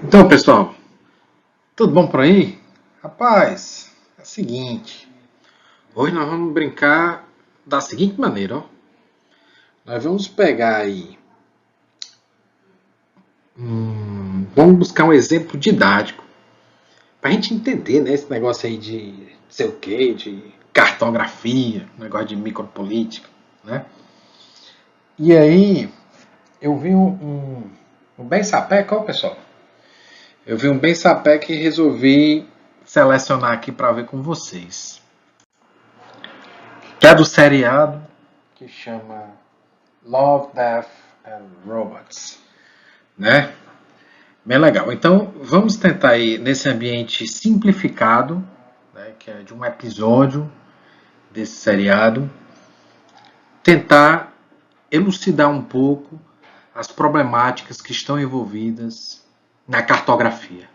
Então, pessoal, tudo bom por aí? Rapaz, é o seguinte, hoje nós vamos brincar da seguinte maneira, ó. Nós vamos pegar aí, vamos buscar um exemplo didático para a gente entender, né, esse negócio aí de sei o quê, de cartografia, negócio de micropolítica, né? E aí, eu vi um bem sapé, qual pessoal? Eu vi um bem sapé que resolvi selecionar aqui para ver com vocês. Que é do seriado que chama Love, Death and Robots, né? Bem legal. Então, vamos tentar aí nesse ambiente simplificado, né, que é de um episódio desse seriado, tentar elucidar um pouco as problemáticas que estão envolvidas na cartografia.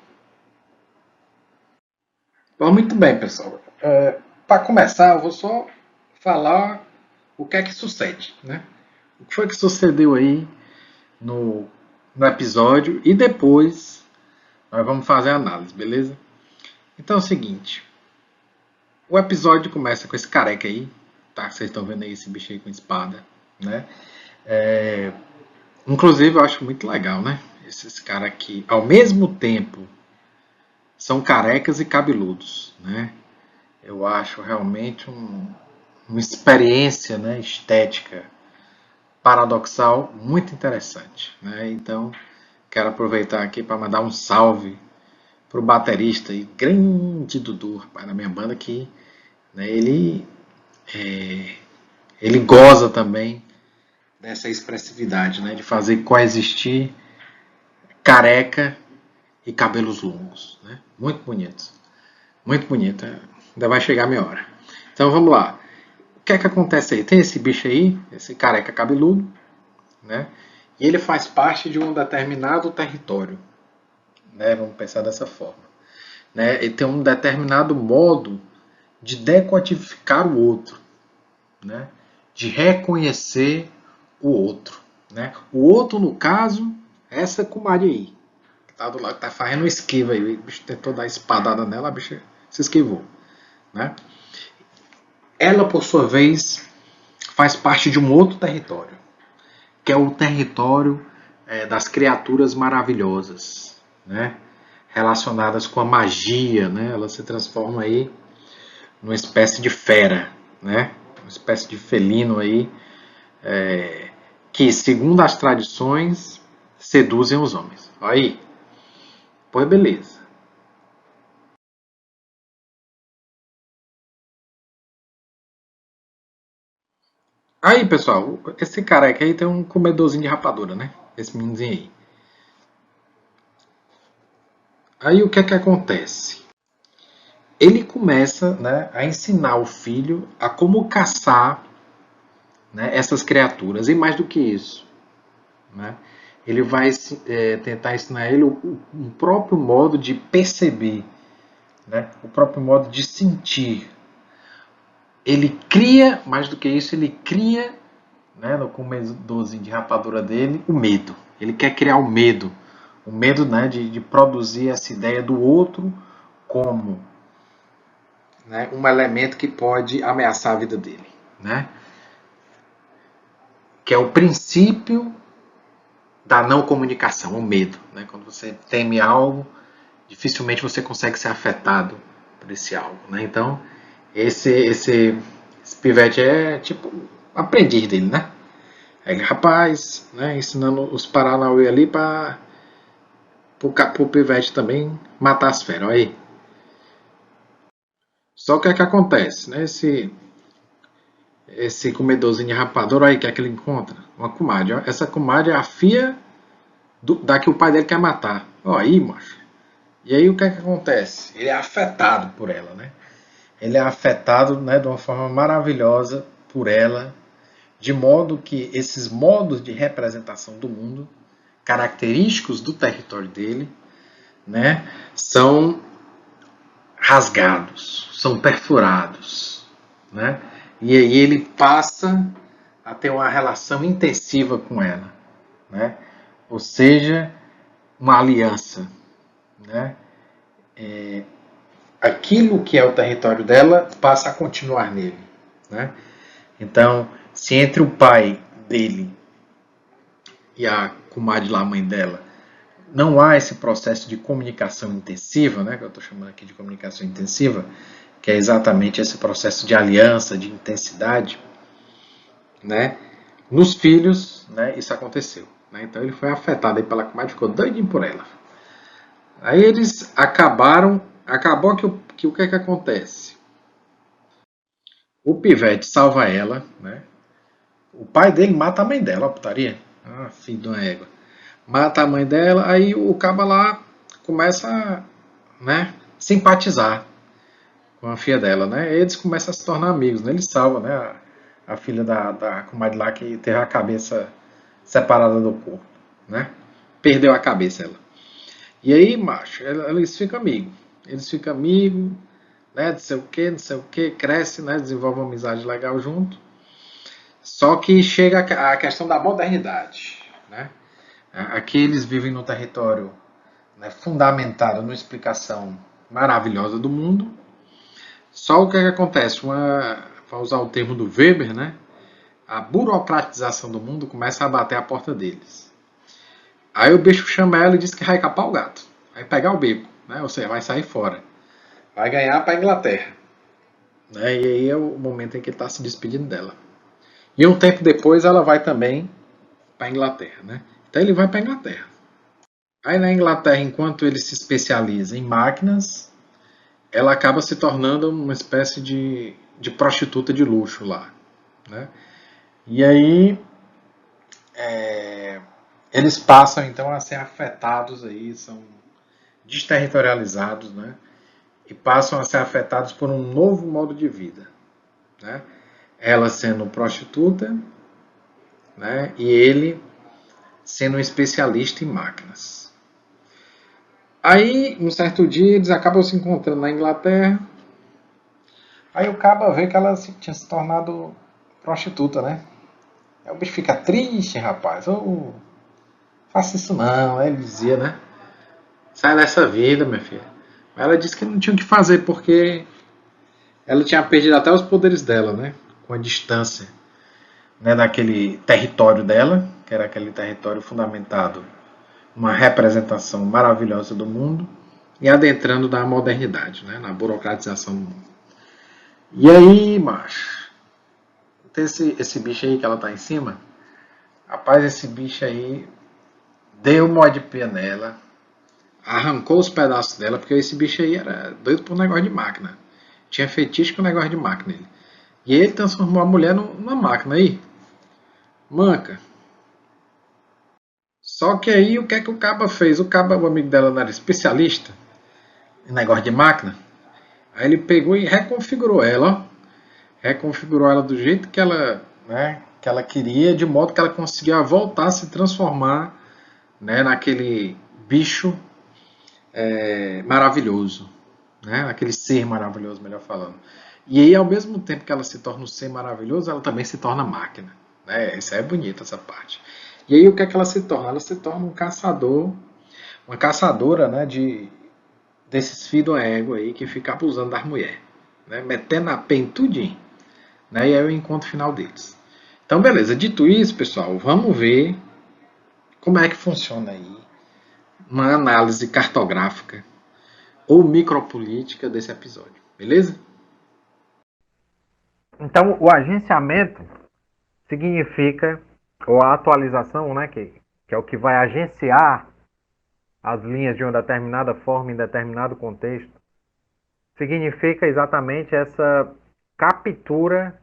Bom, muito bem, pessoal. Para começar, eu vou só falar o que é que sucede, né? O que foi que sucedeu aí no, no episódio e depois nós vamos fazer a análise, beleza? Então é o seguinte, o episódio começa com esse careca aí, tá? Vocês estão vendo aí esse bicho aí com espada, né? É, inclusive eu acho muito legal, né? Esses caras aqui, ao mesmo tempo, são carecas e cabeludos, né? Eu acho realmente uma experiência, né, estética paradoxal muito interessante, né? Então quero aproveitar aqui para mandar um salve pro baterista e grande Dudu, rapaz, na minha banda que, né, é, ele goza também dessa expressividade, né, de fazer coexistir careca e cabelos longos, né? Muito bonito, muito bonito. Ainda vai chegar a minha hora. Então vamos lá. O que é que acontece aí? Tem esse bicho aí, esse careca cabeludo, né? E ele faz parte de um determinado território, né? Vamos pensar dessa forma. Né? Ele tem um determinado modo de decodificar o outro, né? De reconhecer o outro. Né? O outro, no caso, é essa comadre aí, que tá do lado, que tá fazendo esquiva aí. O bicho tentou dar espadada nela, a bicha se esquivou. Né? Ela, por sua vez, faz parte de um outro território, que é o território das criaturas maravilhosas, né? Relacionadas com a magia, né? Ela se transforma aí numa espécie de fera, né? Uma espécie de felino aí, que, segundo as tradições, seduzem os homens. Olha aí. Pois beleza. Aí, pessoal, esse careca aí tem um comedorzinho de rapadura, né? Esse meninozinho aí. Aí o que é que acontece? Ele começa, né, a ensinar o filho a como caçar, né, essas criaturas. E mais do que isso, né, ele vai tentar ensinar ele o próprio modo de perceber, né, o próprio modo de sentir. Ele cria, mais do que isso, ele cria, né, no comedorzinho de rapadura dele, o medo. Ele quer criar o medo, né, de produzir essa ideia do outro como, né, um elemento que pode ameaçar a vida dele, né? Que é o princípio da não comunicação, o medo, né? Quando você teme algo, dificilmente você consegue ser afetado por esse algo, né? Então, esse pivete é tipo aprendiz dele, né? Ele, rapaz, né, ensinando os Paranauê ali para o pivete também matar as feras, olha aí. Só que o que é que acontece, né? Esse comedorzinho de rapadura aí, que é que ele encontra? Uma comadre. Ó. Essa comadre é a filha da que o pai dele quer matar. Ó, aí, macho. E aí o que é que acontece? Ele é afetado por ela, né? Ele é afetado, né, de uma forma maravilhosa por ela, de modo que esses modos de representação do mundo, característicos do território dele, né, são rasgados, são perfurados, né? E aí ele passa a ter uma relação intensiva com ela, né? ou seja, uma aliança, né? Aquilo que é o território dela passa a continuar nele, né? Então, se entre o pai dele e a comadre lá, a mãe dela, não há esse processo de comunicação intensiva, né, que eu estou chamando aqui de comunicação intensiva, que é exatamente esse processo de aliança, de intensidade, né, nos filhos, né, isso aconteceu. Né, então ele foi afetado aí pela comadre, ficou doidinho por ela. Aí eles acabou que o que é que acontece? O Pivete salva ela, né, o pai dele mata a mãe dela, a putaria. Ah, filho de uma égua. Mata a mãe dela, aí o caba lá começa a, né, simpatizar com a filha dela, né? Eles começam a se tornar amigos, né? Ele salva, né, a filha da comadre lá que teve a cabeça separada do corpo, né? Perdeu a cabeça ela. E aí, macho, eles ficam amigos. Eles ficam amigos, né? Não sei o que, cresce, né? Desenvolve uma amizade legal junto. Só que chega a questão da modernidade, né? Aqui eles vivem no território, né, fundamentado numa explicação maravilhosa do mundo. Só o que, é que acontece? Para usar o termo do Weber, né, a burocratização do mundo começa a bater a porta deles. Aí o bicho chama ela e diz que vai capar o gato. Vai pegar o beco, né, ou seja, vai sair fora. Vai ganhar para a Inglaterra. Né, e aí é o momento em que ele está se despedindo dela. E um tempo depois ela vai também para a Inglaterra. Né? Então ele vai para a Inglaterra. Aí na Inglaterra, enquanto ele se especializa em máquinas, ela acaba se tornando uma espécie de prostituta de luxo lá. Né? E aí eles passam então a ser afetados aí, são desterritorializados, né? E passam a ser afetados por um novo modo de vida. Né? Ela sendo prostituta, né? E ele sendo um especialista em máquinas. Aí, um certo dia, eles acabam se encontrando na Inglaterra. Aí o caba vê que ela tinha se tornado prostituta, né? Aí o bicho fica triste, rapaz. Oh, faça isso não, aí ele dizia, né? Sai dessa vida, minha filha. Mas ela disse que não tinha o que fazer porque ela tinha perdido até os poderes dela, né? Com a distância, né, daquele território dela, que era aquele território fundamentado uma representação maravilhosa do mundo e adentrando na modernidade, né, na burocratização do mundo. E aí, macho, tem esse bicho aí que ela tá em cima. Rapaz, esse bicho aí deu mod P nela, arrancou os pedaços dela, porque esse bicho aí era doido por um negócio de máquina. Tinha fetiche com um negócio de máquina ele. E ele transformou a mulher numa máquina aí. Manca. Só que aí o que é que o Caba fez? O Caba, o amigo dela, não era especialista em negócio de máquina. Aí ele pegou e reconfigurou ela, ó. Reconfigurou ela do jeito que ela, né, que ela queria, de modo que ela conseguia voltar a se transformar, né, naquele bicho maravilhoso, né, naquele ser maravilhoso, melhor falando. E aí, ao mesmo tempo que ela se torna um ser maravilhoso, ela também se torna máquina. Né? Isso é bonito, essa parte. E aí, o que é que ela se torna? Ela se torna um caçador, uma caçadora, né, desses filhos de uma égua aí que fica abusando das mulheres, né, metendo a pé em tudinho. Né, e aí é o encontro final deles. Então, beleza. Dito isso, pessoal, vamos ver como é que funciona aí uma análise cartográfica ou micropolítica desse episódio. Beleza? Então, o agenciamento significa, ou a atualização, né, que é o que vai agenciar as linhas de uma determinada forma em determinado contexto, significa exatamente essa captura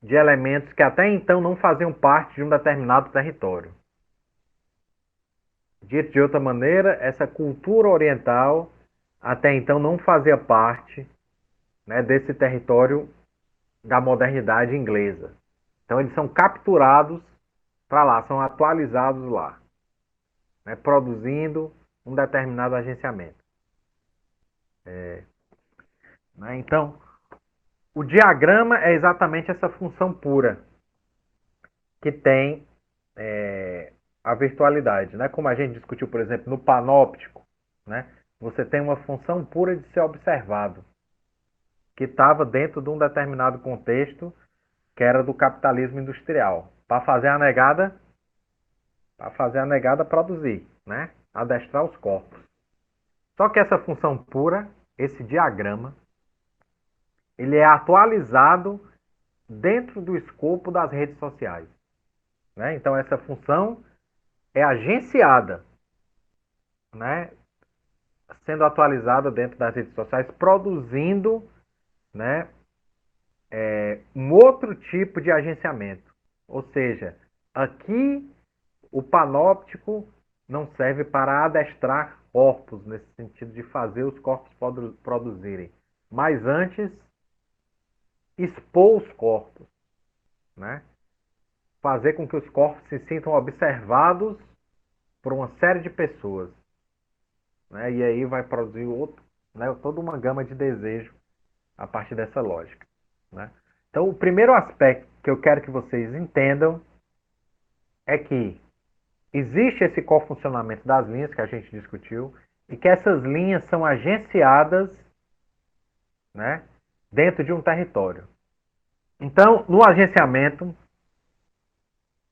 de elementos que até então não faziam parte de um determinado território. Dito de outra maneira, essa cultura oriental até então não fazia parte, né, desse território da modernidade inglesa. Então eles são capturados para lá, são atualizados lá, né, produzindo um determinado agenciamento. Né? Então, o diagrama é exatamente essa função pura que tem a virtualidade, né? Como a gente discutiu, por exemplo, no panóptico, né? Você tem uma função pura de ser observado, que estava dentro de um determinado contexto, que era do capitalismo industrial, para fazer a negada produzir, né? Adestrar os corpos. Só que essa função pura, esse diagrama, ele é atualizado dentro do escopo das redes sociais, né? Então essa função é agenciada, né? Sendo atualizada dentro das redes sociais, produzindo, né, um outro tipo de agenciamento. Ou seja, aqui o panóptico não serve para adestrar corpos, nesse sentido de fazer os corpos produzirem, mas antes expor os corpos, né? Fazer com que os corpos se sintam observados por uma série de pessoas, né? E aí vai produzir outro, né, toda uma gama de desejo a partir dessa lógica, né? Então, o primeiro aspecto que eu quero que vocês entendam é que existe esse cofuncionamento das linhas que a gente discutiu e que essas linhas são agenciadas, né, dentro de um território. Então, no agenciamento,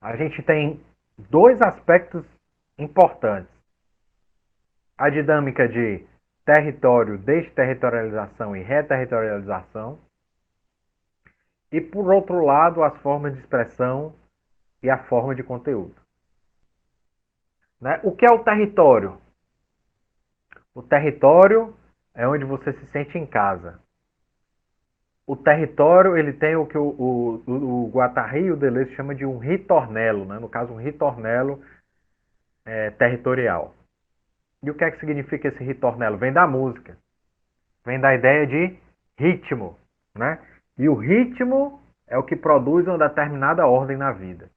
a gente tem dois aspectos importantes. A dinâmica de território, desterritorialização e reterritorialização. E, por outro lado, as formas de expressão e a forma de conteúdo. Né? O que é o território? O território é onde você se sente em casa. O território ele tem o que o Guattari e o Deleuze chama de um ritornelo, né? No caso, um ritornelo territorial. E o que é que significa esse ritornelo? Vem da música. Vem da ideia de ritmo, né? E o ritmo é o que produz uma determinada ordem na vida.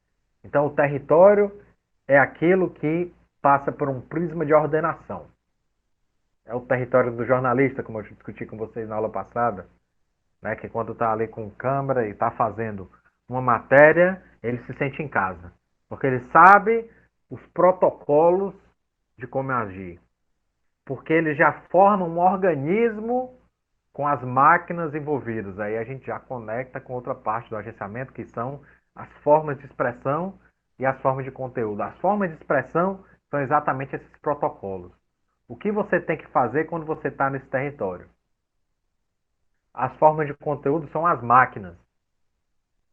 Então, o território é aquilo que passa por um prisma de ordenação. É o território do jornalista, como eu discuti com vocês na aula passada, né? Que quando está ali com câmera e está fazendo uma matéria, ele se sente em casa. Porque ele sabe os protocolos de como agir. Porque ele já forma um organismo com as máquinas envolvidas. Aí a gente já conecta com outra parte do agenciamento, que são as formas de expressão e as formas de conteúdo. As formas de expressão são exatamente esses protocolos. O que você tem que fazer quando você está nesse território? As formas de conteúdo são as máquinas.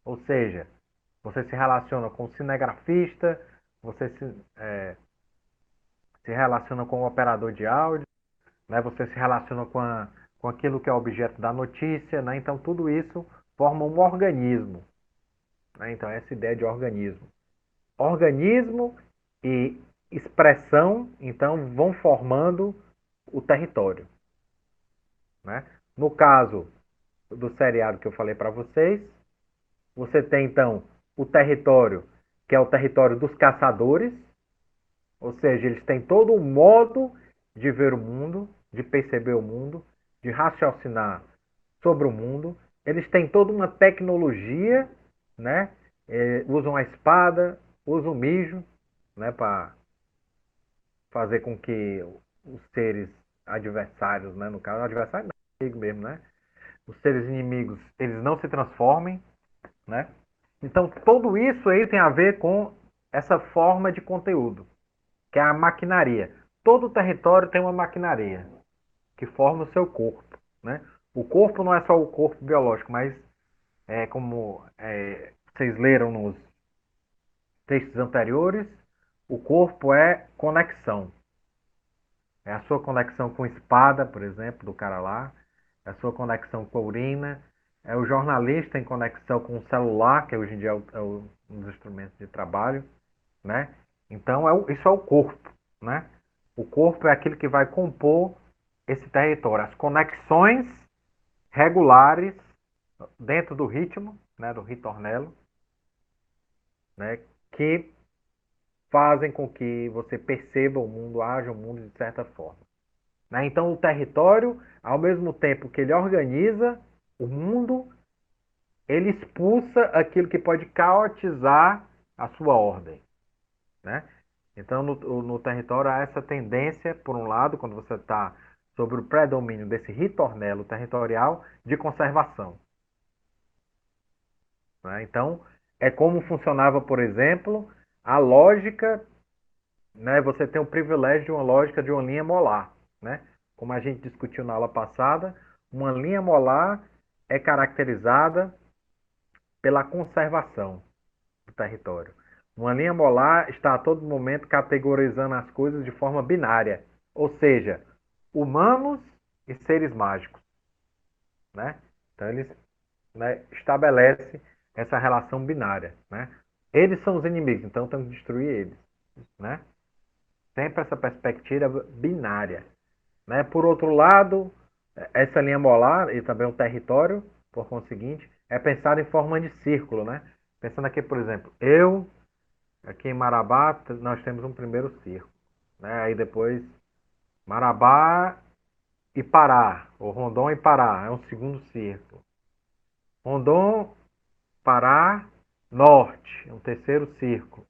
Ou seja, você se relaciona com o cinegrafista, você se relaciona com o operador de áudio, né? Você se relaciona com aquilo que é objeto da notícia, né? Então tudo isso forma um organismo, né? Então essa ideia de organismo. Organismo e expressão, então, vão formando o território, né? No caso do seriado que eu falei para vocês, você tem então o território, que é o território dos caçadores, ou seja, eles têm todo um modo de ver o mundo, de perceber o mundo, de raciocinar sobre o mundo. Eles têm toda uma tecnologia, né? Usam a espada, usam o mijo, né? Para fazer com que os seres adversários, né? No caso, adversário não, inimigo mesmo, né? Os seres inimigos, eles não se transformem, né? Então, tudo isso aí tem a ver com essa forma de conteúdo, que é a maquinaria. Todo território tem uma maquinaria que forma o seu corpo, né? O corpo não é só o corpo biológico, mas como vocês leram nos textos anteriores, o corpo é conexão. É a sua conexão com espada, por exemplo, do cara lá, é a sua conexão com a urina, é o jornalista em conexão com o celular, que hoje em dia um dos instrumentos de trabalho, né? Então, isso é o corpo, né? O corpo é aquilo que vai compor esse território. As conexões regulares dentro do ritmo, né, do ritornelo, né, que fazem com que você perceba o mundo, haja o mundo de certa forma. Né? Então, o território, ao mesmo tempo que ele organiza o mundo, ele expulsa aquilo que pode caotizar a sua ordem. Né? Então, no território há essa tendência, por um lado, quando você está sobre o predomínio desse ritornelo territorial, de conservação. Né? Então, é como funcionava, por exemplo, a lógica, né? Você tem o privilégio de uma lógica de uma linha molar. Né? Como a gente discutiu na aula passada, uma linha molar é caracterizada pela conservação do território. Uma linha molar está a todo momento categorizando as coisas de forma binária, ou seja, humanos e seres mágicos. Né? Então, eles, né, estabelece essa relação binária. Né? Eles são os inimigos, então temos que destruir eles. Né? Sempre essa perspectiva binária. Né? Por outro lado, essa linha molar e também o território, por conseguinte, é pensado em forma de círculo. Né? Pensando aqui, por exemplo, aqui em Marabá, nós temos um primeiro círculo. Né? Aí depois, Marabá e Pará, ou Rondon e Pará, é um segundo círculo. Rondon, Pará, Norte, um terceiro círculo.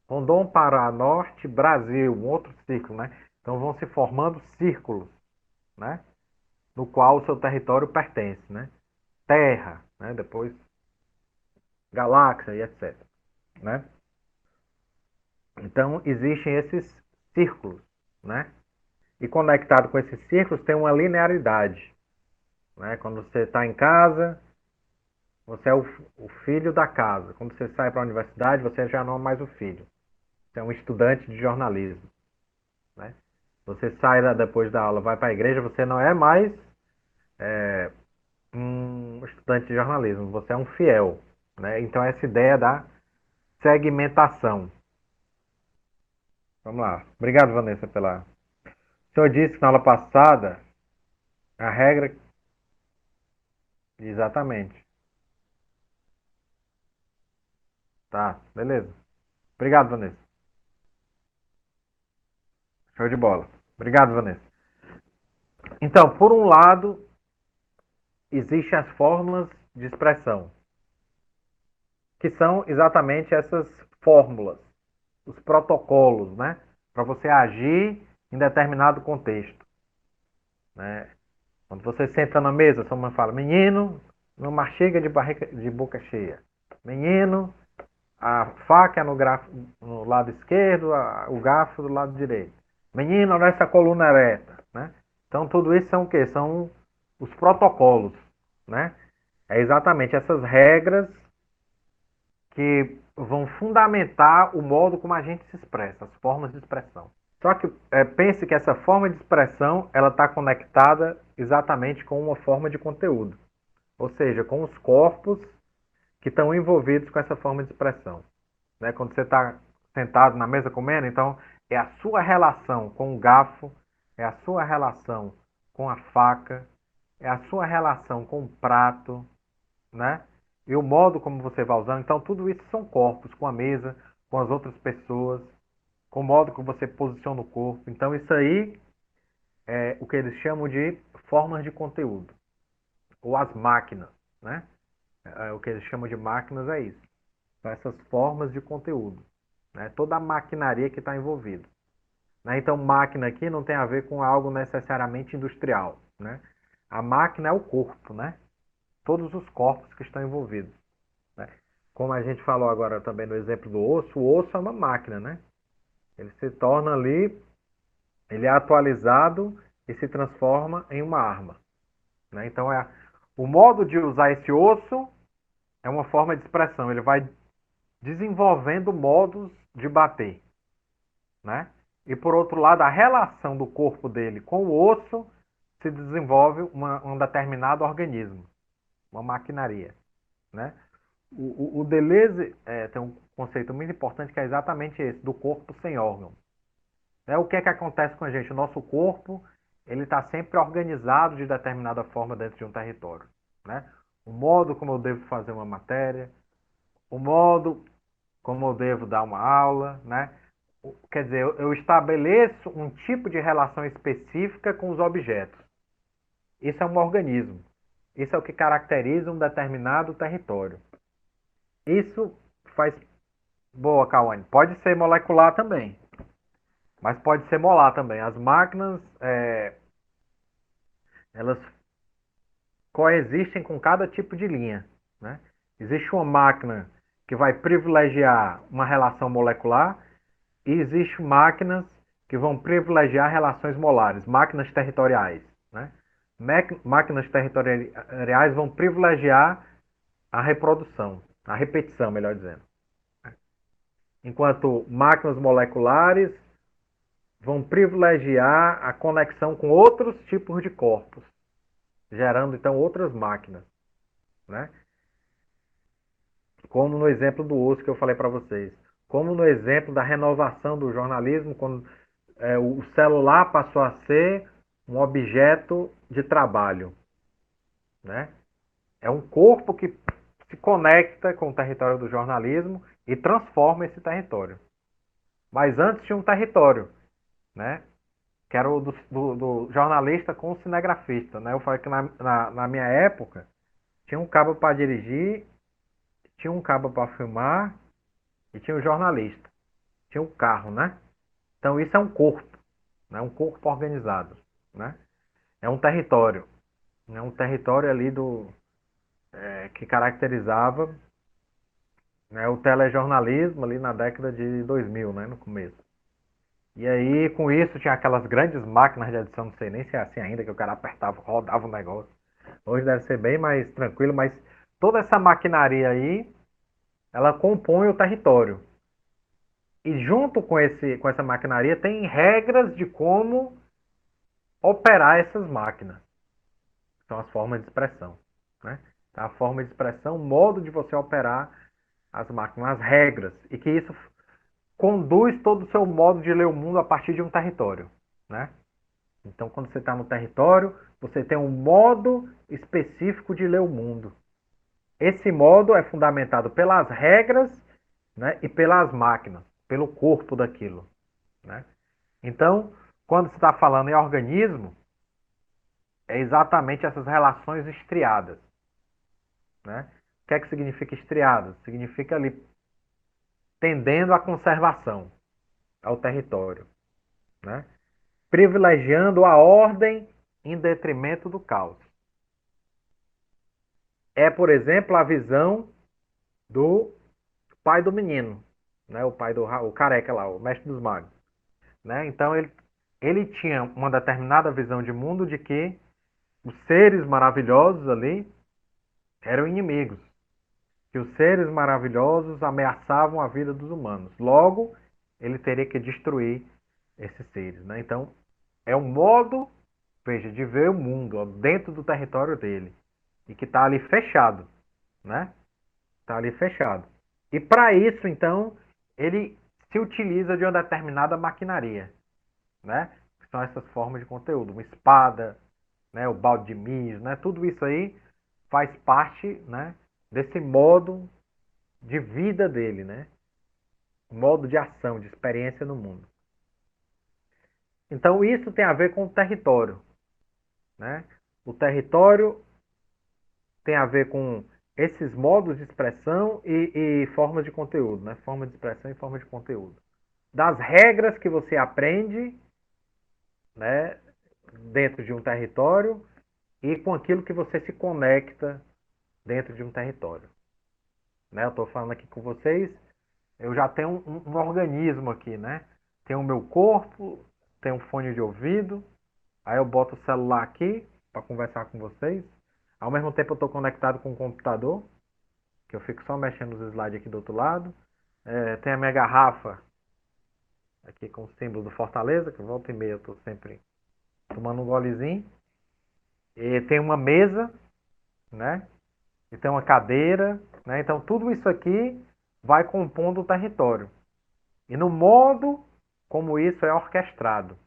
Rondon, Pará, Norte, Brasil, um outro círculo, né? Então vão se formando círculos, né? No qual o seu território pertence, né? Terra, né? Depois galáxia e etc, né? Então existem esses círculos, né? E conectado com esses círculos tem uma linearidade, né? Quando você está em casa, você é o filho da casa. Quando você sai para a universidade, você já não é mais o filho. Você é um estudante de jornalismo. Né? Você sai depois da aula, vai para a igreja, você não é mais um estudante de jornalismo, você é um fiel. Né? Então, essa ideia da segmentação. Vamos lá. Obrigado, Vanessa, pela. O senhor disse que na aula passada a regra. Exatamente. Tá, beleza. Obrigado, Vanessa. Show de bola. Obrigado, Vanessa. Então, por um lado, existem as fórmulas de expressão, que são exatamente essas fórmulas, os protocolos, né? Para você agir em determinado contexto. Né? Quando você senta na mesa, sua mãe fala, menino, não mastiga de boca cheia. Menino, a faca é no lado esquerdo, o garfo do lado direito. Menino, olha essa coluna ereta. Né? Então, tudo isso são o quê? São os protocolos. Né? É exatamente essas regras que vão fundamentar o modo como a gente se expressa, as formas de expressão. Só que pense que essa forma de expressão ela está conectada exatamente com uma forma de conteúdo, ou seja, com os corpos que estão envolvidos com essa forma de expressão. Né? Quando você está sentado na mesa comendo, então é a sua relação com o garfo, é a sua relação com a faca, é a sua relação com o prato, né? E o modo como você vai usando. Então, tudo isso são corpos, com a mesa, com as outras pessoas, com o modo como você posiciona o corpo. Então, isso aí é o que eles chamam de formas de conteúdo, ou as máquinas, né? O que eles chamam de máquinas é isso. São essas formas de conteúdo, né? Toda a maquinaria que está envolvida. Né? Então, máquina aqui não tem a ver com algo necessariamente industrial, né? A máquina é o corpo, né? Todos os corpos que estão envolvidos. Né? Como a gente falou agora também no exemplo do osso, o osso é uma máquina, né? Ele se torna ali, ele é atualizado e se transforma em uma arma. Né? Então, o modo de usar esse osso é uma forma de expressão. Ele vai desenvolvendo modos de bater. Né? E, por outro lado, a relação do corpo dele com o osso se desenvolve um determinado organismo, uma maquinaria. Né? O Deleuze tem um conceito muito importante que é exatamente esse, do corpo sem órgão. O que é que acontece com a gente? O nosso corpo ele está sempre organizado de determinada forma dentro de um território. Né? O modo como eu devo fazer uma matéria, o modo como eu devo dar uma aula, né? Quer dizer, eu estabeleço um tipo de relação específica com os objetos. Isso é um organismo. Isso é o que caracteriza um determinado território. Isso faz. Boa, Cauane. Pode ser molecular também. mas pode ser molar também. As máquinas, elas coexistem com cada tipo de linha, né? Existe uma máquina que vai privilegiar uma relação molecular e existe máquinas que vão privilegiar relações molares, máquinas territoriais, né? Máquinas territoriais vão privilegiar a reprodução, a repetição, melhor dizendo. Enquanto máquinas moleculares vão privilegiar a conexão com outros tipos de corpos, gerando então outras máquinas, né? Como no exemplo do osso que eu falei para vocês, como no exemplo da renovação do jornalismo, quando o celular passou a ser um objeto de trabalho, né? É um corpo que se conecta com o território do jornalismo e transforma esse território. Mas antes tinha um território, né? Que era o do jornalista com o cinegrafista, né? Eu falei que na minha época tinha um cabo para dirigir, tinha um cabo para filmar e tinha o jornalista. Tinha um carro, né? Então isso é um corpo, né? Um corpo organizado, né? É um território, né? Um território ali que caracterizava, né, o telejornalismo ali na década de 2000, né? No começo. E aí, com isso, tinha aquelas grandes máquinas de edição, não sei nem se é assim ainda, que o cara apertava, rodava o negócio. Hoje deve ser bem mais tranquilo, mas toda essa maquinaria aí, ela compõe o território. E junto com essa maquinaria tem regras de como operar essas máquinas. São as formas de expressão, né? A forma de expressão, o modo de você operar as máquinas, as regras. E que isso conduz todo o seu modo de ler o mundo a partir de um território, né? Então, quando você está no território, você tem um modo específico de ler o mundo. Esse modo é fundamentado pelas regras, né, e pelas máquinas, pelo corpo daquilo, né? Então, quando você está falando em organismo, é exatamente essas relações estriadas, né? O que é que significa estriadas? Significa ali tendendo à conservação, ao território, né? Privilegiando a ordem em detrimento do caos. É, por exemplo, a visão do pai do menino, né? O pai o careca lá, o mestre dos magos, né? Então ele tinha uma determinada visão de mundo de que os seres maravilhosos ali eram inimigos, que os seres maravilhosos ameaçavam a vida dos humanos. Logo, ele teria que destruir esses seres, né? Então, é um modo, veja, de ver o mundo ó, dentro do território dele e que está ali fechado, né? Está ali fechado. E para isso, então, ele se utiliza de uma determinada maquinaria, né? Que são essas formas de conteúdo, uma espada, né? O balde de mijo, né? Tudo isso aí faz parte, né? Desse modo de vida dele, né? Modo de ação, de experiência no mundo. Então isso tem a ver com o território, né? O território tem a ver com esses modos de expressão e formas de conteúdo, né? Forma de expressão e forma de conteúdo. Das regras que você aprende, né? Dentro de um território e com aquilo que você se conecta dentro de um território, né? Eu estou falando aqui com vocês, eu já tenho um organismo aqui, né? Tem o meu corpo, tem um fone de ouvido, aí eu boto o celular aqui para conversar com vocês. Ao mesmo tempo eu estou conectado com o computador, que eu fico só mexendo nos slides aqui do outro lado. Tem a minha garrafa aqui com o símbolo do Fortaleza, que volta e meia eu estou sempre tomando um golezinho. E tem uma mesa, né? E tem uma cadeira, né? Então tudo isso aqui vai compondo o território. E no modo como isso é orquestrado.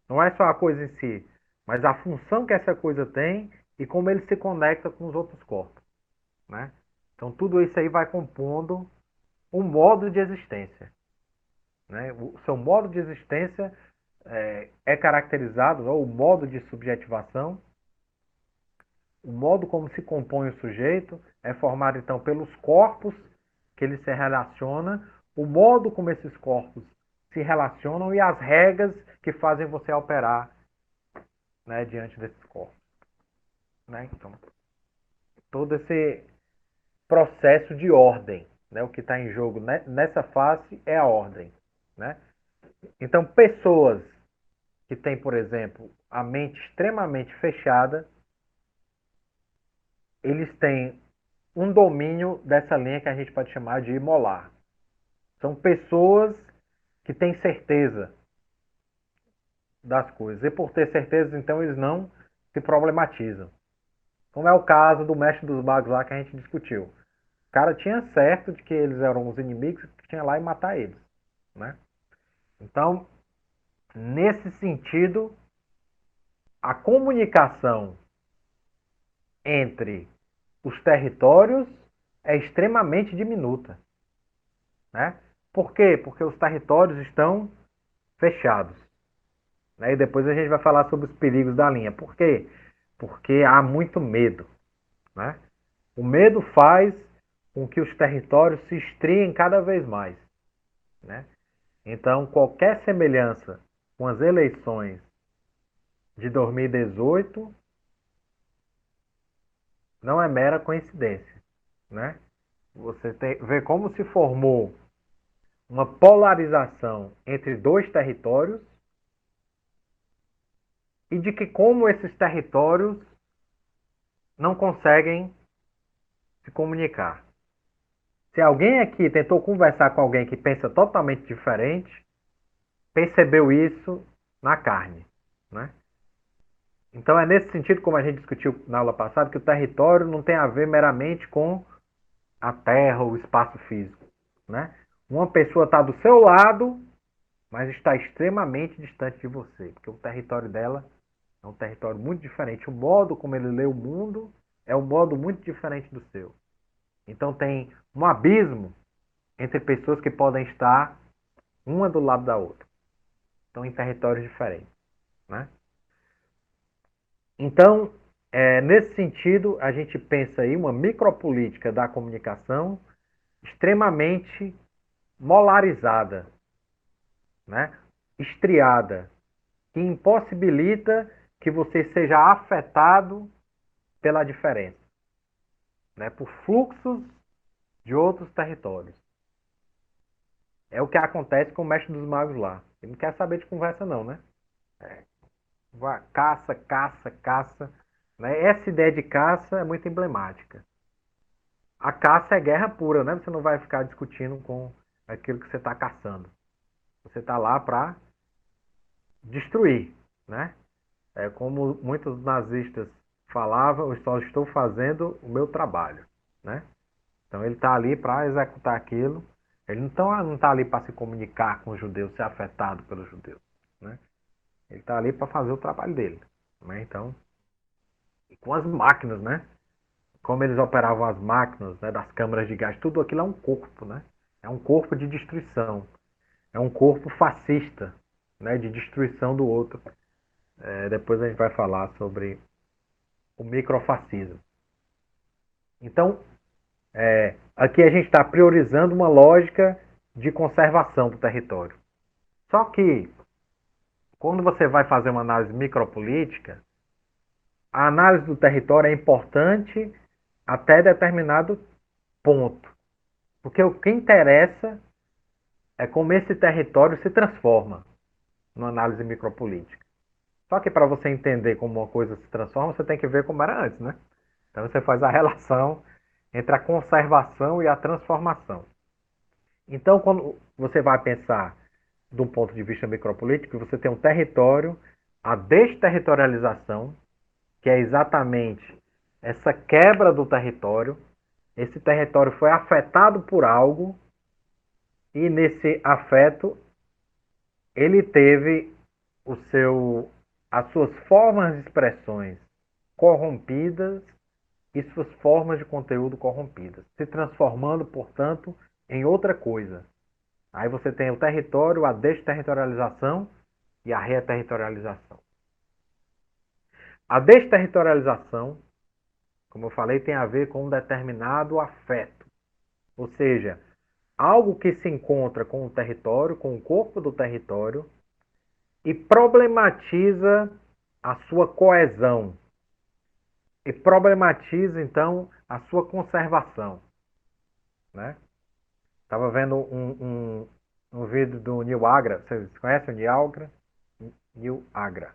Não é só a coisa em si, mas a função que essa coisa tem e como ele se conecta com os outros corpos, né? Então tudo isso aí vai compondo um modo de existência, né? O seu modo de existência é caracterizado, ou o modo de subjetivação, o modo como se compõe o sujeito é formado então pelos corpos que ele se relaciona, o modo como esses corpos se relacionam e as regras que fazem você operar, né, diante desses corpos. Né? Então, todo esse processo de ordem, né? O que está em jogo nessa face é a ordem. Né? Então, pessoas que têm, por exemplo, a mente extremamente fechada, eles têm um domínio dessa linha que a gente pode chamar de molar. São pessoas que têm certeza das coisas. E por ter certeza, então, eles não se problematizam. Como é o caso do mestre dos magos lá que a gente discutiu. O cara tinha certo de que eles eram os inimigos que tinha lá e matar eles. Né? Então, nesse sentido, a comunicação entre os territórios é extremamente diminuta. Né? Por quê? Porque os territórios estão fechados. Né? E depois a gente vai falar sobre os perigos da linha. Por quê? Porque há muito medo. Né? O medo faz com que os territórios se estriem cada vez mais. Né? Então, qualquer semelhança com as eleições de 2018 não é mera coincidência. Né? Você vê como se formou uma polarização entre dois territórios e de que como esses territórios não conseguem se comunicar. Se alguém aqui tentou conversar com alguém que pensa totalmente diferente, percebeu isso na carne. Né? Então é nesse sentido, como a gente discutiu na aula passada, que o território não tem a ver meramente com a terra ou o espaço físico. Né? Uma pessoa está do seu lado, mas está extremamente distante de você, porque o território dela é um território muito diferente. O modo como ele lê o mundo é um modo muito diferente do seu. Então tem um abismo entre pessoas que podem estar uma do lado da outra. Então em territórios diferentes. Né? Então, nesse sentido, a gente pensa aí uma micropolítica da comunicação extremamente molarizada, né? Estriada, que impossibilita que você seja afetado pela diferença, né? Por fluxos de outros territórios. É o que acontece com o mestre dos magos lá. Ele não quer saber de conversa não, né? Caça, caça, caça. Né? Essa ideia de caça é muito emblemática. A caça é guerra pura, né? Você não vai ficar discutindo com aquilo que você está caçando. Você está lá para destruir, né? É como muitos nazistas falavam, eu só estou fazendo o meu trabalho, né? Então ele está ali para executar aquilo. Ele não está ali para se comunicar com os judeus, ser afetado pelos judeus, né? Ele está ali para fazer o trabalho dele, né? Então, e com as máquinas, né? Como eles operavam as máquinas, né, das câmaras de gás, tudo aquilo é um corpo, né? É um corpo de destruição. É um corpo fascista, né, de destruição do outro. Depois a gente vai falar sobre o microfascismo. Então, aqui a gente está priorizando uma lógica de conservação do território. Só que, quando você vai fazer uma análise micropolítica, a análise do território é importante até determinado ponto. Porque o que interessa é como esse território se transforma numa análise micropolítica. Só que para você entender como uma coisa se transforma, você tem que ver como era antes, né? Então você faz a relação entre a conservação e a transformação. Então, quando você vai pensar de um ponto de vista micropolítico, você tem um território, a desterritorialização, que é exatamente essa quebra do território. Esse território foi afetado por algo e nesse afeto ele teve as suas formas de expressões corrompidas e suas formas de conteúdo corrompidas, se transformando, portanto, em outra coisa. Aí você tem o território, a desterritorialização e a reterritorialização. A desterritorialização, como eu falei, tem a ver com um determinado afeto. Ou seja, algo que se encontra com o território, com o corpo do território, e problematiza a sua coesão, e problematiza, então, a sua conservação. Né? Estava vendo um vídeo do Neil Agra, vocês conhecem o Neil Agra? Neil Agra,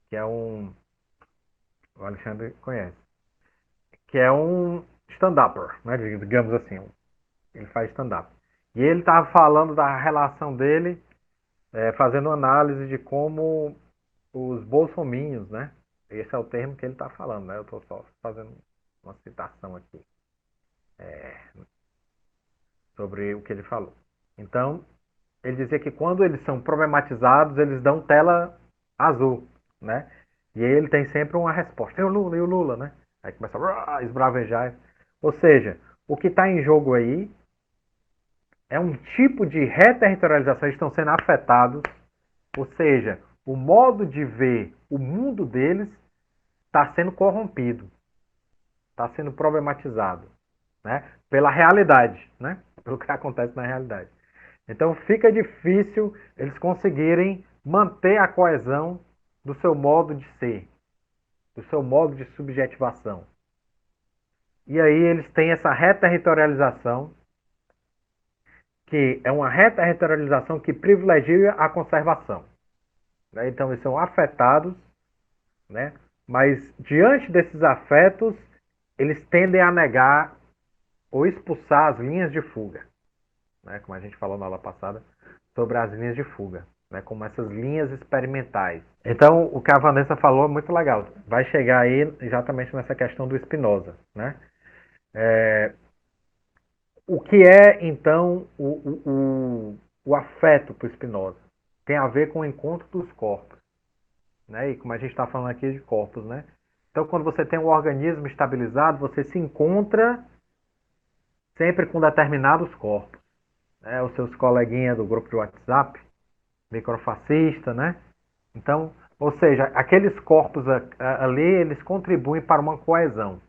que é o Alexandre conhece, que é um stand-upper, né, digamos assim, ele faz stand-up. E ele estava falando da relação dele, fazendo análise de como os bolsominhos, né, esse é o termo que ele está falando, né, eu estou só fazendo uma citação aqui sobre o que ele falou. Então, ele dizia que quando eles são problematizados, eles dão tela azul, né? E aí ele tem sempre uma resposta. E o Lula, né? Aí começa a esbravejar. Ou seja, o que está em jogo aí é um tipo de reterritorialização, eles estão sendo afetados. Ou seja, o modo de ver o mundo deles está sendo corrompido, está sendo problematizado, né? Pela realidade, né? Pelo que acontece na realidade. Então fica difícil eles conseguirem manter a coesão do seu modo de ser, do seu modo de subjetivação. E aí eles têm essa reterritorialização, que é uma reterritorialização que privilegia a conservação. Né? Então eles são afetados, né? Mas diante desses afetos, eles tendem a negar ou expulsar as linhas de fuga. Né? Como a gente falou na aula passada, sobre as linhas de fuga, né? Como essas linhas experimentais. Então, o que a Vanessa falou é muito legal. Vai chegar aí exatamente nessa questão do Spinoza. Né? O que é, então, o afeto para o Spinoza? Tem a ver com o encontro dos corpos. Né? E como a gente está falando aqui de corpos. Né? Então, quando você tem um organismo estabilizado, você se encontra sempre com determinados corpos. Né? Os seus coleguinhas do grupo de WhatsApp, microfascista, né? Então, ou seja, aqueles corpos ali, eles contribuem para uma coesão.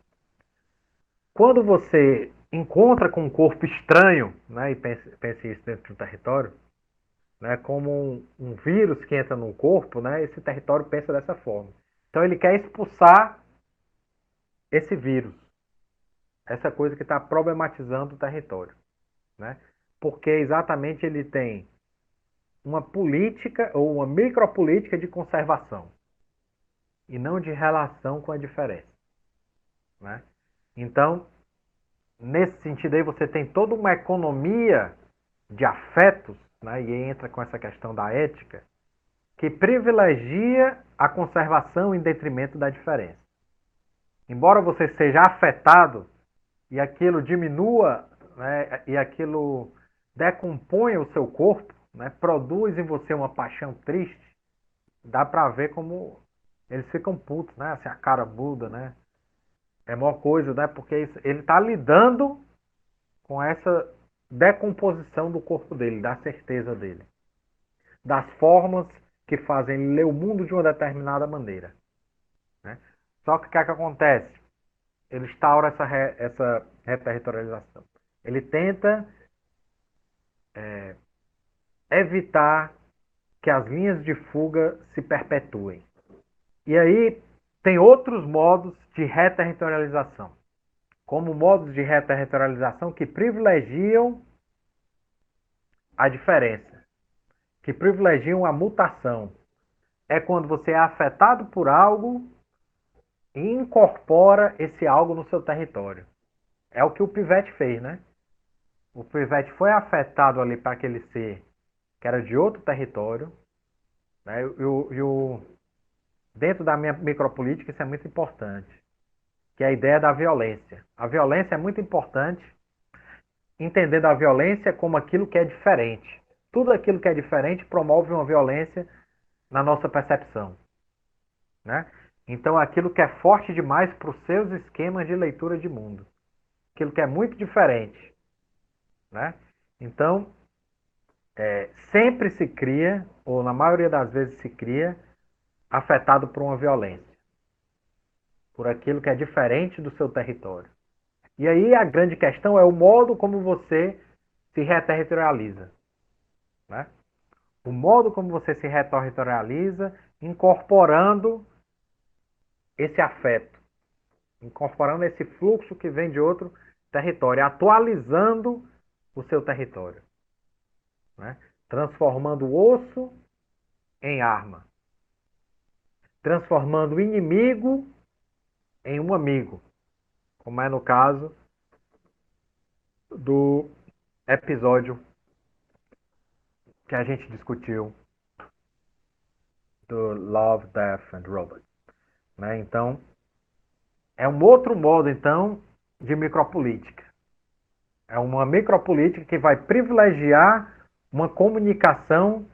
Quando você encontra com um corpo estranho, né, e pense isso dentro de um território, né, como um vírus que entra num corpo, né, esse território pensa dessa forma. Então ele quer expulsar esse vírus, essa coisa que está problematizando o território. Né, porque exatamente ele tem uma política ou uma micropolítica de conservação e não de relação com a diferença. Né? Então, nesse sentido aí, você tem toda uma economia de afetos, né? E aí entra com essa questão da ética, que privilegia a conservação em detrimento da diferença. Embora você seja afetado e aquilo diminua, né, e aquilo decomponha o seu corpo, né, produz em você uma paixão triste, dá pra ver como eles ficam putos, né? Assim, a cara muda, né? É uma coisa, né? Porque ele está lidando com essa decomposição do corpo dele, da certeza dele, das formas que fazem ele ler o mundo de uma determinada maneira. Né? Só que o que é que acontece? Ele instaura essa reterritorialização. Ele tenta evitar que as linhas de fuga se perpetuem. E aí tem outros modos de reterritorialização, como modos de reterritorialização que privilegiam a diferença, que privilegiam a mutação. É quando você é afetado por algo e incorpora esse algo no seu território. É o que o Pivete fez, né? O Pivete foi afetado ali para aquele ser que era de outro território, né? Dentro da minha micropolítica isso é muito importante, que é a ideia da violência. A violência é muito importante, entendendo a violência como aquilo que é diferente. Tudo aquilo que é diferente promove uma violência na nossa percepção. Né? Então, aquilo que é forte demais para os seus esquemas de leitura de mundo. Aquilo que é muito diferente. Né? Então, sempre se cria, ou na maioria das vezes se cria, afetado por uma violência. Por aquilo que é diferente do seu território. E aí a grande questão é o modo como você se reterritorializa, né? O modo como você se reterritorializa, incorporando esse afeto, incorporando esse fluxo que vem de outro território, atualizando o seu território, né? Transformando o osso em arma, transformando o inimigo em um amigo, como é no caso do episódio que a gente discutiu do Love, Death and Robots, né? Então, é um outro modo, então, de micropolítica. É uma micropolítica que vai privilegiar uma comunicação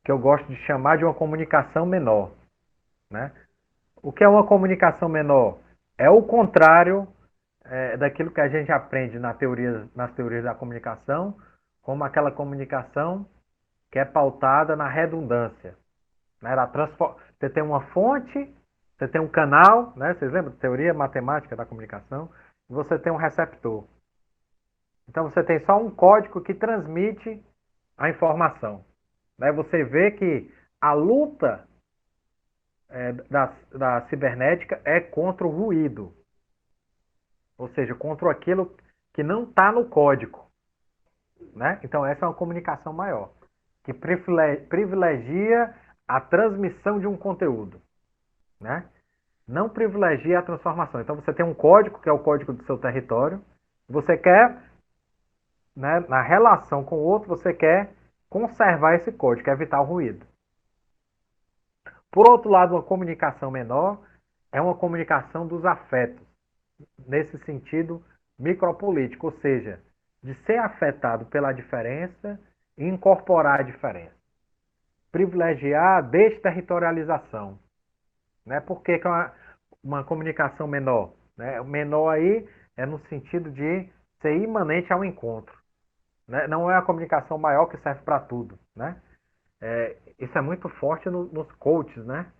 que eu gosto de chamar de uma comunicação menor, né? O que é uma comunicação menor? É o contrário daquilo que a gente aprende nas teorias da comunicação, como aquela comunicação que é pautada na redundância, né? Você tem uma fonte, você tem um canal, né? Vocês lembram da teoria matemática da comunicação? E você tem um receptor. Então você tem só um código que transmite a informação, né? Você vê que a luta da cibernética é contra o ruído, ou seja, contra aquilo que não está no código, né? Então essa é uma comunicação maior, que privilegia a transmissão de um conteúdo, né? Não privilegia a transformação. Então você tem um código, que é o código do seu território, você quer, né, na relação com o outro, você quer conservar esse código, quer evitar o ruído. Por outro lado, uma comunicação menor é uma comunicação dos afetos, nesse sentido micropolítico, ou seja, de ser afetado pela diferença e incorporar a diferença. Privilegiar a desterritorialização, né? Por que é uma comunicação menor? Né? O menor aí é no sentido de ser imanente ao encontro, né? Não é a comunicação maior que serve para tudo, né? Isso é muito forte nos coaches, né?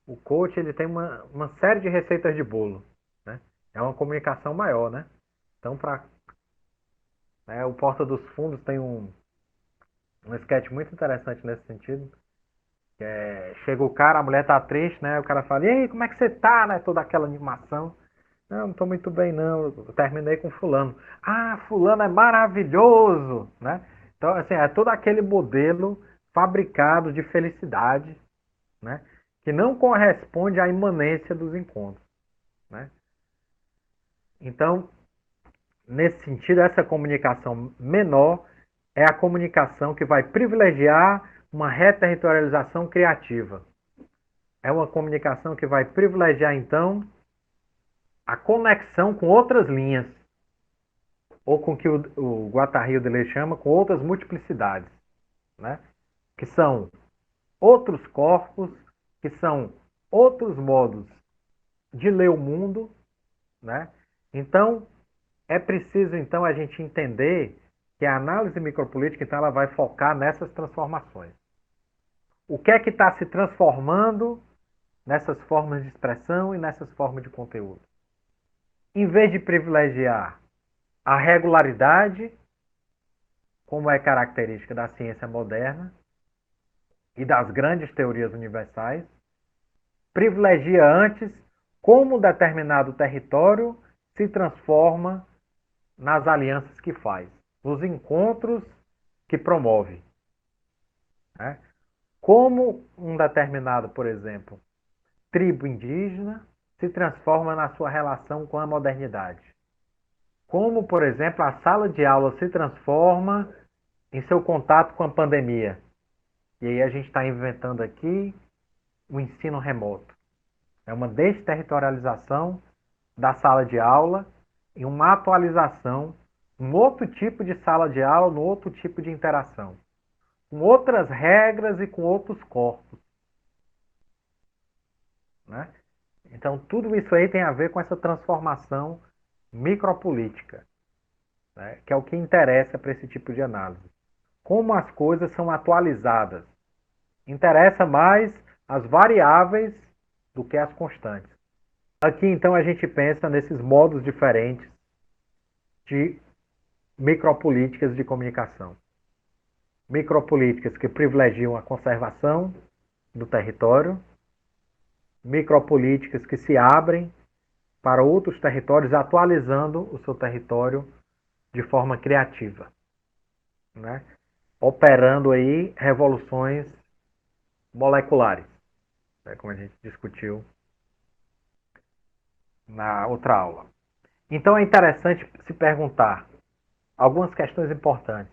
O coach ele tem uma série de receitas de bolo, né? É uma comunicação maior, né? Então, o Porta dos Fundos tem um sketch muito interessante nesse sentido. Chega o cara, a mulher tá triste, né? O cara fala, e aí, como é que você tá, né? Toda aquela animação. Não tô muito bem, não. Eu terminei com fulano. Ah, fulano é maravilhoso, né? Então, assim, é todo aquele modelo fabricado de felicidade, né? Que não corresponde à imanência dos encontros, né? Então, nesse sentido, essa comunicação menor é a comunicação que vai privilegiar uma reterritorialização criativa. É uma comunicação que vai privilegiar, então, a conexão com outras linhas, ou com o que o Guattari Deleuze chama com outras multiplicidades, né? Que são outros corpos, que são outros modos de ler o mundo, né? Então, é preciso então a gente entender que a análise micropolítica então ela vai focar nessas transformações. O que é que está se transformando nessas formas de expressão e nessas formas de conteúdo? Em vez de privilegiar a regularidade, como é característica da ciência moderna e das grandes teorias universais, privilegia antes como determinado território se transforma nas alianças que faz, nos encontros que promove, né? Como um determinado, por exemplo, tribo indígena se transforma na sua relação com a modernidade. Como, por exemplo, a sala de aula se transforma em seu contato com a pandemia. E aí a gente está inventando aqui o ensino remoto. É uma desterritorialização da sala de aula e uma atualização, um outro tipo de sala de aula, um outro tipo de interação, com outras regras e com outros corpos, né? Então, tudo isso aí tem a ver com essa transformação micropolítica, né? Que é o que interessa para esse tipo de análise. Como as coisas são atualizadas. Interessa mais as variáveis do que as constantes. Aqui, então, a gente pensa nesses modos diferentes de micropolíticas de comunicação. Micropolíticas que privilegiam a conservação do território, micropolíticas que se abrem para outros territórios, atualizando o seu território de forma criativa, né? Operando aí revoluções moleculares, né? Como a gente discutiu na outra aula. Então é interessante se perguntar algumas questões importantes.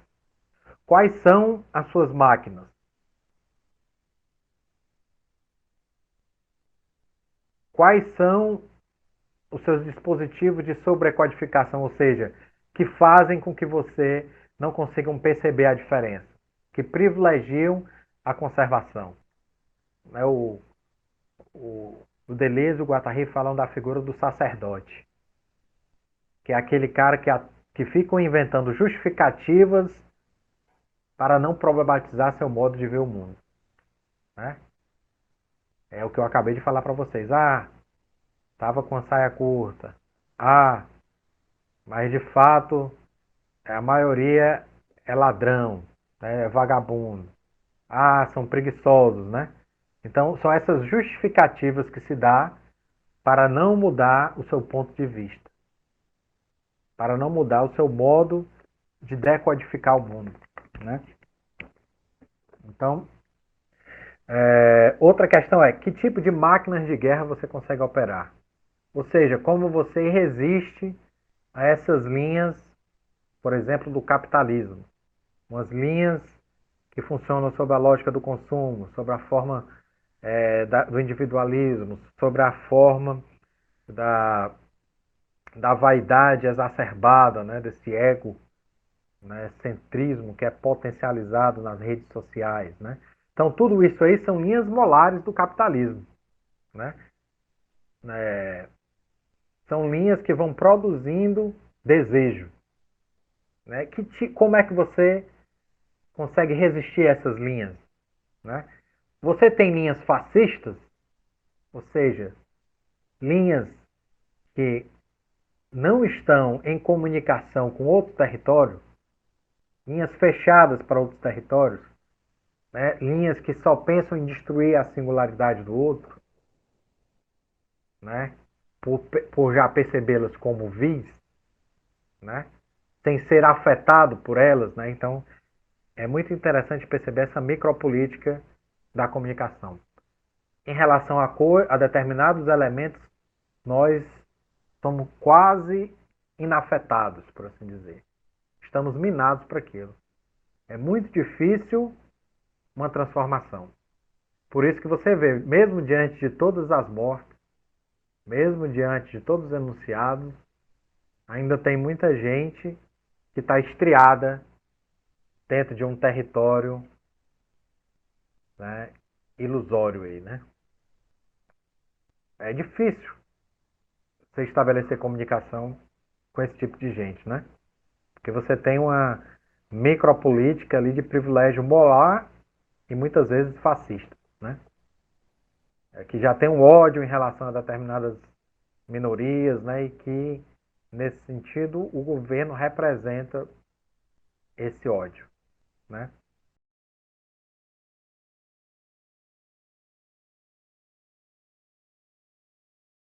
Quais são as suas máquinas? Quais são os seus dispositivos de sobrecodificação, ou seja, que fazem com que você não consiga perceber a diferença, que privilegiam a conservação? O Deleuze e o Guattari falam da figura do sacerdote, que é aquele cara que fica inventando justificativas para não problematizar seu modo de ver o mundo, né? É o que eu acabei de falar para vocês. Tava com a saia curta. Mas de fato a maioria é ladrão, né? É vagabundo. São preguiçosos, né? Então são essas justificativas que se dá para não mudar o seu ponto de vista, para não mudar o seu modo de decodificar o mundo, né? Então, outra questão é que tipo de máquinas de guerra você consegue operar? Ou seja, como você resiste a essas linhas, por exemplo, do capitalismo. Umas linhas que funcionam sob a lógica do consumo, sobre a forma do individualismo, sobre a forma da vaidade exacerbada, né, desse ego, né, centrismo que é potencializado nas redes sociais, né? Então tudo isso aí são linhas molares do capitalismo, né? São linhas que vão produzindo desejo, né? Como é que você consegue resistir a essas linhas, né? Você tem linhas fascistas, ou seja, linhas que não estão em comunicação com outro território, linhas fechadas para outros territórios, né? Linhas que só pensam em destruir a singularidade do outro, né? Por já percebê-las como vis, né? Sem ser afetado por elas, né? Então é muito interessante perceber essa micropolítica da comunicação. Em relação a determinados elementos, nós somos quase inafetados, por assim dizer. Estamos minados para aquilo. É muito difícil uma transformação. Por isso que você vê, mesmo diante de todas as mortes, mesmo diante de todos os enunciados, ainda tem muita gente que está estriada dentro de um território, né, ilusório aí, né? É difícil você estabelecer comunicação com esse tipo de gente, né? Porque você tem uma micropolítica ali de privilégio moral e muitas vezes fascista, né? Que já tem um ódio em relação a determinadas minorias, né? E que, nesse sentido, o governo representa esse ódio, né?